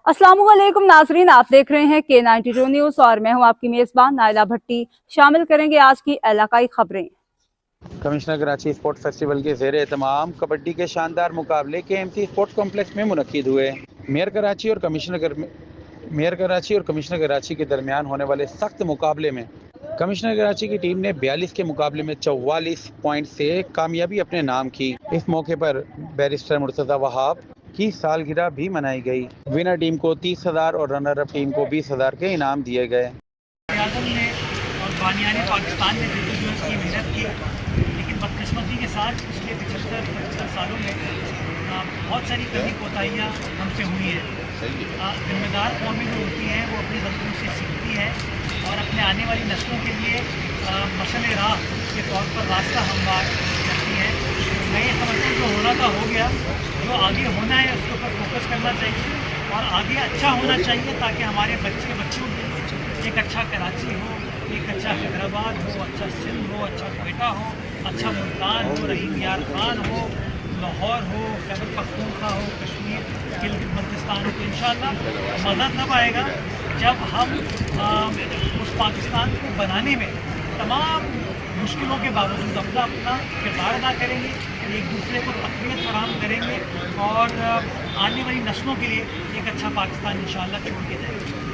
अस्सलाम वालेकुम नाजरीन, आप देख रहे हैं K92 न्यूज़ और मैं हूं आपकी मेज़बान नाइला भट्टी। शामिल करेंगे आज की इलाकाई खबरें। कमिश्नर कराची स्पोर्ट फेस्टिवल के ज़ेर एहतमाम कबड्डी के शानदार मुकाबले KMC स्पोर्ट्स कॉम्प्लेक्स में मुनक्किद हुए। मेयर कराची और कमिश्नर कराची के दरमियान होने वाले सख्त मुकाबले में कमिश्नर कराची की टीम ने 42 के मुकाबले में 44 पॉइंट से कामयाबी अपने नाम की। इस मौके पर बैरिस्टर मुर्तज़ा वहाब की सालगिरह भी मनाई गई। विनर टीम को 30,000 और रनर अप टीम को 20,000 के इनाम दिए गए। आज़म ने और बानियाने पाकिस्तान ने जो इसकी मेहनत की, लेकिन बदकिस्मती के साथ पिछले 75 सालों में बहुत सारी कमी कोताहियाँ हमसे हुई हैं। जिम्मेदार कौमें जो होती हैं वो अपनी गलतियों से सीखती हैं और अपने आने वाली नस्लों के लिए मसले राह के तौर पर रास्ता हमवार करती हैं। मैं ये समझता हूँ जो होना था हो गया, जो आगे होना है उसके ऊपर फोकस करना चाहिए और आगे अच्छा होना चाहिए ताकि हमारे बच्चों के लिए एक अच्छा कराची हो, एक अच्छा हैदराबाद हो, अच्छा सिंध हो, अच्छा कोयटा हो, अच्छा मुल्तान हो, रहीम यार खान हो, लाहौर हो, खैबर पख्तूनख्वा हो, कश्मीर, गिलगित बल्तिस्तान हो। तो इंशाअल्लाह मज़ा तब आएगा जब हम उस पाकिस्तान को बनाने में तमाम मुश्किलों के बावजूद अपना किरदार अदा करेंगे, एक दूसरे को तक़वियत फराहम करेंगे और आने वाली नस्लों के लिए एक अच्छा पाकिस्तान इंशाअल्लाह छोड़ के जाएंगे।